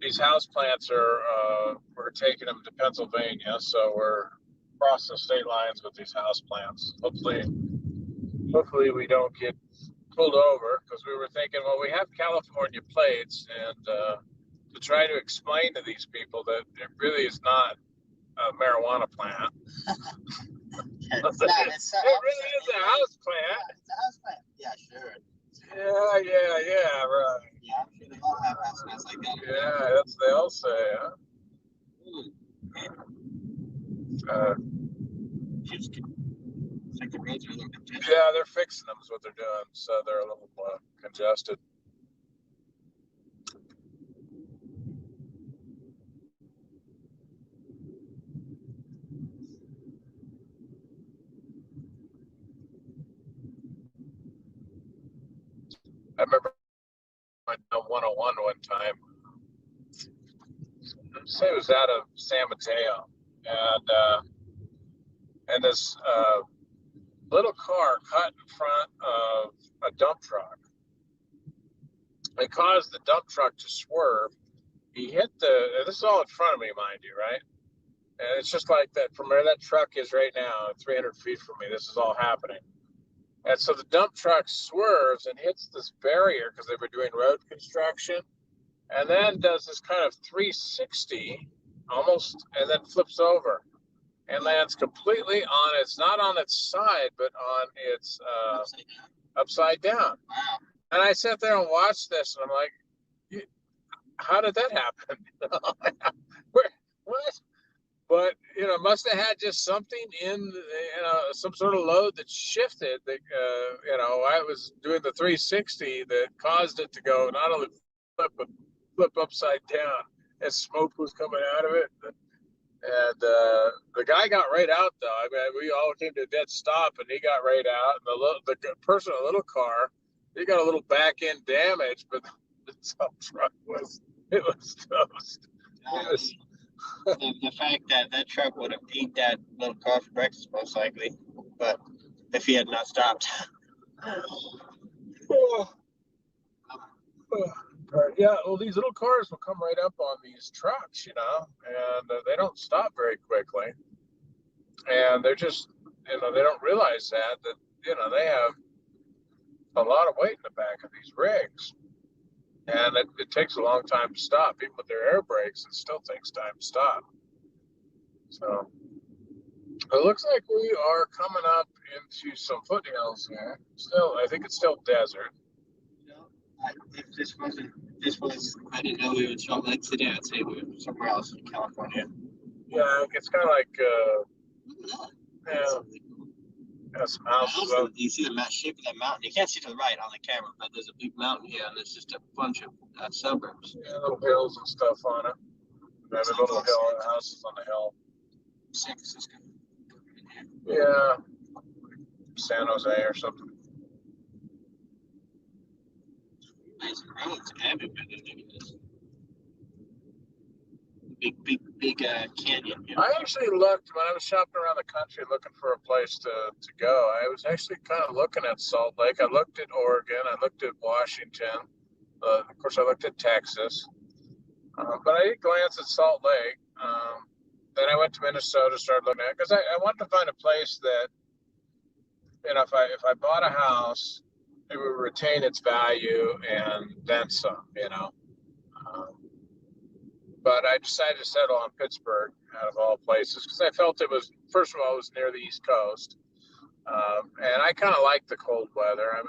these house plants we're taking them to Pennsylvania, so we're crossing state lines with these house plants. Hopefully we don't get pulled over, because we were thinking, well, we have California plates, and to try to explain to these people that it really is not a marijuana plant. It really is a house plant. Yeah, it's a house plant. Yeah, sure. Yeah, right. Yeah, I'm sure they all have house plants like that. Yeah, that's what they all say, huh? Yeah, they're fixing them is what they're doing, so they're a little congested. I remember I went down 101 one time. Say it was out of San Mateo, and this little car cut in front of a dump truck. It caused the dump truck to swerve. He hit this is all in front of me, mind you, right? And it's just like that from where that truck is right now, 300 feet from me. This is all happening. And so the dump truck swerves and hits this barrier because they were doing road construction, and then does this kind of 360 almost, and then flips over and lands completely on it's not on its side, but on its upside down. Wow. And I sat there and watched this, and I'm like, how did that happen? Where, what? But must have had just something in some sort of load that shifted. That I was doing the 360 that caused it to go not only flip but flip upside down, and smoke was coming out of it. And the guy got right out though. I mean, we all came to a dead stop, and he got right out. And the person in the little car, he got a little back end damage, but the dump truck was toast. The fact that that truck would have eaten that little car for breakfast, most likely, but if he had not stopped. Yeah, well, these little cars will come right up on these trucks, and they don't stop very quickly. And they're just, they don't realize that they have a lot of weight in the back of these rigs. And it takes a long time to stop. Even with their air brakes, it still takes time to stop. So it looks like we are coming up into some foothills here. Still, I think it's still desert. If this was, I didn't know we were in Salt Lake City, I'd say we were somewhere else in California. Yeah, it's kind of like, some houses. You see the shape of that mountain. You can't see to the right on the camera, but there's a big mountain here, and there's just a bunch of suburbs. Yeah, little hills and stuff on it. There's a little hill, houses on the hill. San Francisco. Yeah, San Jose or something. Nice roads everywhere. Big canyon. I actually looked when I was shopping around the country looking for a place to go. I was actually kind of looking at Salt Lake. I looked at Oregon. I looked at Washington. Of course, I looked at Texas. But I did glance at Salt Lake. Then I went to Minnesota, started looking at it because I wanted to find a place that, if I bought a house, it would retain its value and then some, But I decided to settle on Pittsburgh out of all places because I felt it was, first of all, it was near the East Coast. And I kind of like the cold weather. And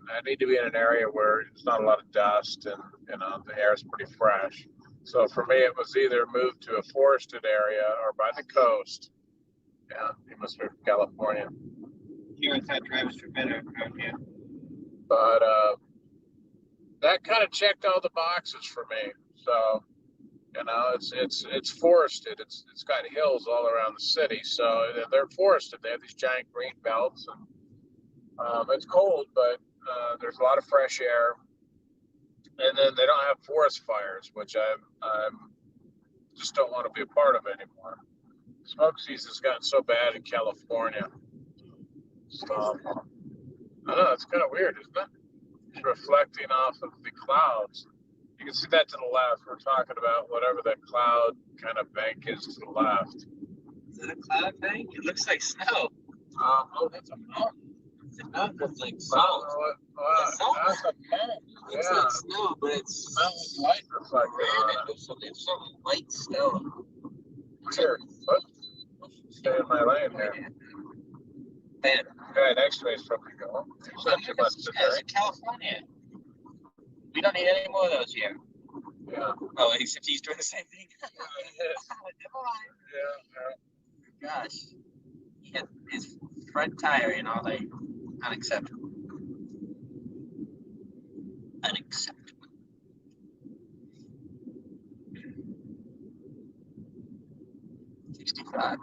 I need to be in an area where there's not a lot of dust and, the air is pretty fresh. So for me, it was either move to a forested area or by the coast. Yeah, you must be from California. Here in South Travis for better around here. But that kind of checked all the boxes for me. So, it's forested. It's got hills all around the city. So they're forested. They have these giant green belts, and it's cold, but there's a lot of fresh air. And then they don't have forest fires, which I just don't want to be a part of anymore. Smoke season's gotten so bad in California. So, I know, it's kind of weird, isn't it? It's reflecting off of the clouds. You can see that to the left. We're talking about whatever that cloud kind of bank is to the left. Is it a cloud bank? It looks like snow. Oh, that's a mountain. It's a mountain with like salt. That's a mountain. It looks like snow, but it's mountain light reflected. There's some white snow. Weird. Stay in my lane here. Man. Guy next to me is probably going. It's California. We don't need any more of those here. Yeah. Oh, except he's doing the same thing. Yeah. Gosh. He had his front tire in all day. Unacceptable. Unacceptable. $65.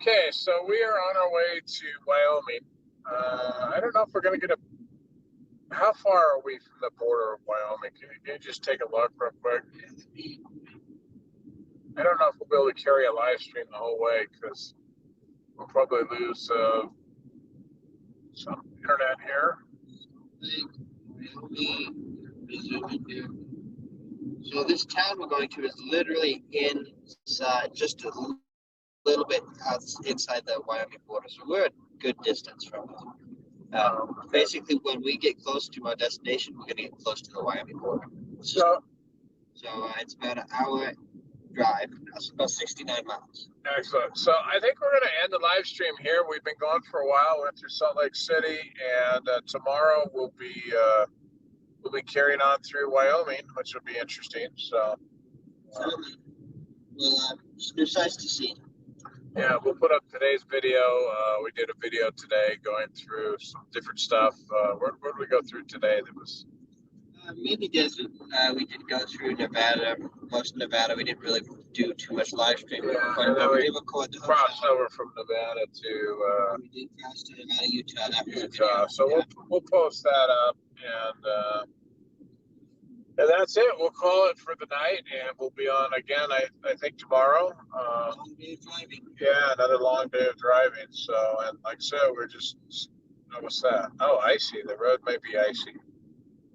Okay, so we are on our way to Wyoming. I don't know if we're going to get a. How far are we from the border of Wyoming? Can you just take a look real quick? I don't know if we'll be able to carry a live stream the whole way because we'll probably lose some internet here. So this town we're going to is literally inside, just a little bit inside the Wyoming border. So we're a good distance from it. Basically, when we get close to our destination, we're going to get close to the Wyoming border. So it's about an hour drive. That's about 69 miles. Excellent. So I think we're going to end the live stream here. We've been going for a while. Went through Salt Lake City, and tomorrow we'll be carrying on through Wyoming, which will be interesting. So, It's nice to see. Yeah, we'll put up today's video. We did a video today going through some different stuff. Where did we go through today? That was Mainly desert. We did go through Nevada, most of Nevada. We didn't really do too much live streaming. and then we we did record the crossed hotel. over from Nevada to We did cross to Nevada, Utah. That was a Utah. video. So we'll post that up, and that's it. We'll call it for the night, and we'll be on again. I think tomorrow. Long day of driving. Yeah, another long day of driving. So, and like I said, we're just. Oh, what's that? Oh, icy. The road may be icy.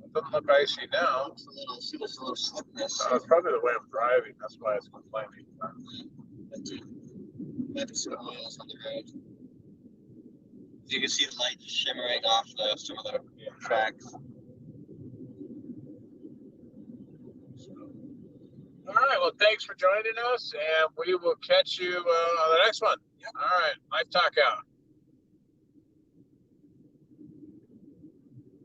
It doesn't look icy now. It's a little slickness. It's probably the way I'm driving. That's why it's complaining. Maybe some oils on the road. You can see the light just shimmering off some of the tracks. All right. Well, thanks for joining us, and we will catch you on the next one. Yep. All right. Life Talk out.